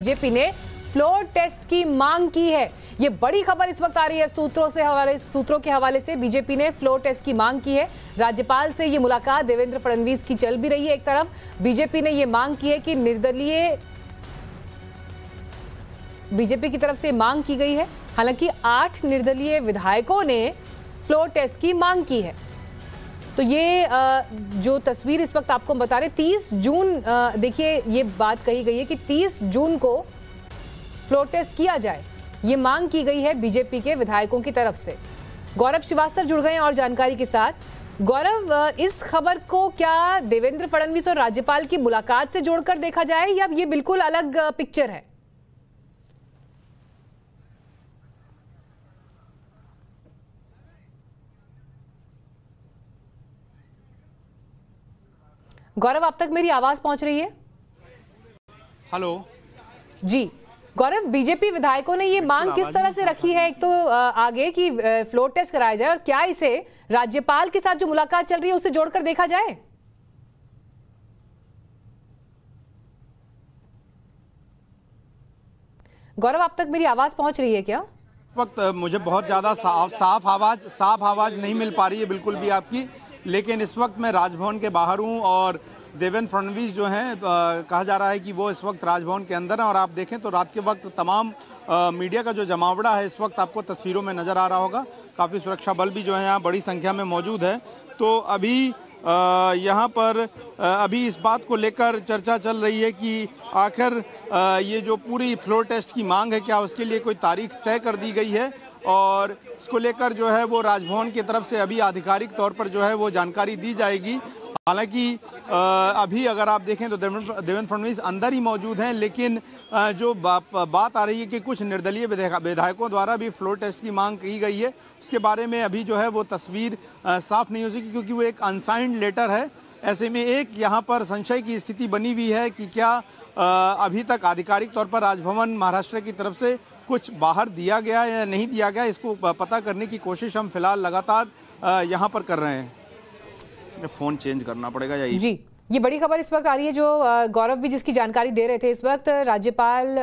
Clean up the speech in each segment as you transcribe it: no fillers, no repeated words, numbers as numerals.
BJP ने floor test की मांग की है। ये बड़ी खबर इस वक्त आ रही है सूत्रों के हवाले से बीजेपी ने फ्लोर टेस्ट की मांग की है। राज्यपाल से ये मुलाकात देवेंद्र फडणवीस की चल भी रही है। एक तरफ बीजेपी ने ये मांग की है कि निर्दलीय बीजेपी की तरफ से मांग की गई है। हालांकि 8 निर्दलीय विधायकों ने फ्लोर टेस्ट की मांग की है। तो ये जो तस्वीर इस वक्त आपको बता रहे 30 जून देखिए ये बात कही गई है कि 30 जून को फ्लोर टेस्ट किया जाए। ये मांग की गई है बीजेपी के विधायकों की तरफ से। गौरव श्रीवास्तव जुड़ गए हैं और जानकारी के साथ। गौरव, इस खबर को क्या देवेंद्र फडणवीस और राज्यपाल की मुलाकात से जोड़कर देखा जाए या ये बिल्कुल अलग पिक्चर है? गौरव, अब तक मेरी आवाज पहुंच रही है? हेलो जी गौरव, बीजेपी विधायकों ने ये मांग किस तरह से रखी है? एक तो आगे की फ्लोर टेस्ट कराया जाए और क्या इसे राज्यपाल के साथ जो मुलाकात चल रही है उससे जोड़कर देखा जाए? गौरव, अब तक मेरी आवाज पहुंच रही है क्या? वक्त मुझे बहुत ज्यादा साफ आवाज नहीं मिल पा रही है बिल्कुल भी आपकी, लेकिन इस वक्त मैं राजभवन के बाहर हूं और देवेंद्र फडणवीस जो हैं कहा जा रहा है कि वो इस वक्त राजभवन के अंदर हैं। और आप देखें तो रात के वक्त तमाम मीडिया का जो जमावड़ा है इस वक्त आपको तस्वीरों में नज़र आ रहा होगा। काफ़ी सुरक्षा बल भी जो है यहाँ बड़ी संख्या में मौजूद है। तो अभी यहाँ पर अभी इस बात को लेकर चर्चा चल रही है कि आखिर ये जो पूरी फ्लोर टेस्ट की मांग है क्या उसके लिए कोई तारीख तय कर दी गई है, और इसको लेकर जो है वो राजभवन की तरफ से अभी आधिकारिक तौर पर जो है वो जानकारी दी जाएगी। हालांकि अभी अगर आप देखें तो देवेंद्र फडणवीस अंदर ही मौजूद हैं, लेकिन जो बात आ रही है कि कुछ निर्दलीय विधायकों द्वारा भी फ्लोर टेस्ट की मांग की गई है, उसके बारे में अभी जो है वो तस्वीर साफ नहीं हो सकी क्योंकि वो एक अनसाइंड लेटर है। ऐसे में एक यहाँ पर संशय की स्थिति बनी हुई है कि क्या अभी तक आधिकारिक तौर पर राजभवन महाराष्ट्र की तरफ से कुछ बाहर दिया गया या नहीं दिया गया, इसको पता करने की कोशिश हम फिलहाल लगातार यहाँ पर कर रहे हैं। फोन चेंज करना पड़ेगा या जी, ये बड़ी खबर इस वक्त आ रही है जो गौरव भी जिसकी जानकारी दे रहे थे। इस वक्त राज्यपाल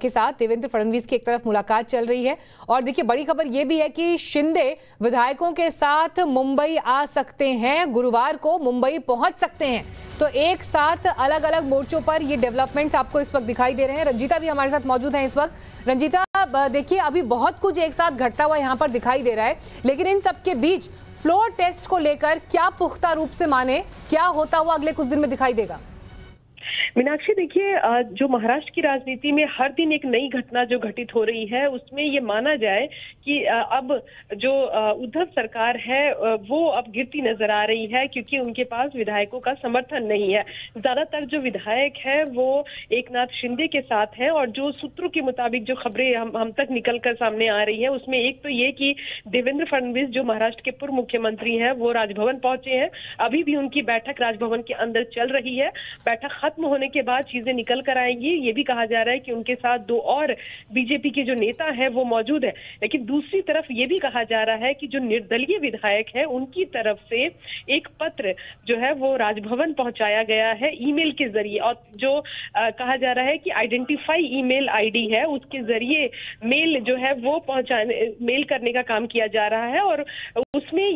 के साथ देवेंद्र फडणवीस की एक तरफ मुलाकात चल रही है और देखिए बड़ी खबर ये भी है कि शिंदे विधायकों के साथ मुंबई आ सकते हैं, गुरुवार को मुंबई पहुंच सकते हैं। तो एक साथ अलग अलग मोर्चों पर ये डेवलपमेंट्स आपको इस वक्त दिखाई दे रहे हैं। रंजीता भी हमारे साथ मौजूद है इस वक्त। रंजीता, देखिए अभी बहुत कुछ एक साथ घटता हुआ यहाँ पर दिखाई दे रहा है, लेकिन इन सबके बीच फ्लोर टेस्ट को लेकर क्या पुख्ता रूप से माने, क्या होता हुआ अगले कुछ दिन में दिखाई देगा? मीनाक्षी, देखिए जो महाराष्ट्र की राजनीति में हर दिन एक नई घटना जो घटित हो रही है उसमें ये माना जाए कि अब जो उद्धव सरकार है वो अब गिरती नजर आ रही है क्योंकि उनके पास विधायकों का समर्थन नहीं है। ज्यादातर जो विधायक है वो एकनाथ शिंदे के साथ है और जो सूत्रों के मुताबिक जो खबरें हम तक निकल कर सामने आ रही है उसमें एक तो ये कि देवेंद्र फडणवीस जो महाराष्ट्र के पूर्व मुख्यमंत्री हैं वो राजभवन पहुंचे हैं। अभी भी उनकी बैठक राजभवन के अंदर चल रही है। बैठक खत्म होने के बाद चीजें निकल कर आएंगी। ये भी कहा जा रहा है कि उनके साथ 2 और बीजेपी के जो नेता हैं वो मौजूद है। लेकिन दूसरी तरफ ये भी कहा जा रहा है कि जो निर्दलीय विधायक हैं उनकी तरफ से एक पत्र जो है वो राजभवन पहुंचाया गया है ईमेल के जरिए, और जो कहा जा रहा है कि आइडेंटिफाई ईमेल आईडी है उसके जरिए मेल जो है वो मेल करने का काम किया जा रहा है। और उसमें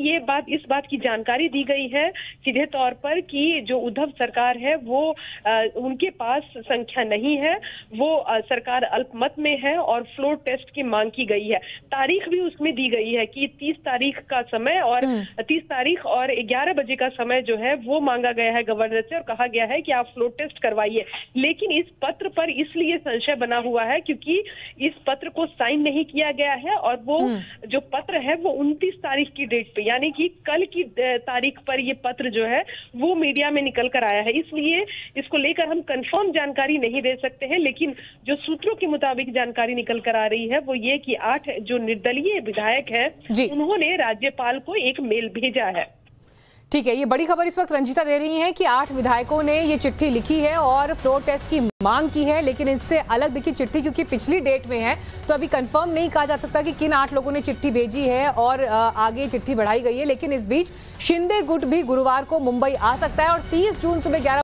इस बात की जानकारी दी गई है सीधे तौर पर कि जो उद्धव सरकार है वो उनके पास संख्या नहीं है, वो सरकार अल्पमत में है और फ्लोर टेस्ट की मांग की गई है। तारीख भी उसमें दी गई है कि 30 तारीख का समय और 30 तारीख और 11 बजे का समय जो है वो मांगा गया है गवर्नर से और कहा गया है कि आप फ्लोर टेस्ट करवाइए। लेकिन इस पत्र पर इसलिए संशय बना हुआ है क्योंकि इस पत्र को साइन नहीं किया गया है और वो जो पत्र है वो 29 तारीख की डेट पे यानी कि कल की तारीख पर ये पत्र जो है वो मीडिया में निकल कर आया है। इसलिए इसको लेकर हम कंफर्म जानकारी नहीं दे सकते हैं, लेकिन जो सूत्रों के मुताबिक जानकारी निकल कर आ रही है वो ये कि 8 जो निर्दलीय विधायक हैं उन्होंने राज्यपाल को एक मेल भेजा है। ठीक है, ये बड़ी खबर इस वक्त रंजीता दे रही हैं कि 8 विधायकों ने ये चिट्ठी लिखी है और फ्लोर टेस्ट की मांग की है, लेकिन इससे अलग देखिए चिट्ठी क्योंकि पिछली डेट में है तो अभी कंफर्म नहीं कहा जा सकता कि किन 8 लोगों ने चिट्ठी भेजी है और आगे चिट्ठी बढ़ाई गई है। लेकिन इस बीच शिंदे गुट भी गुरुवार को मुंबई आ सकता है और 30 जून सुबह 11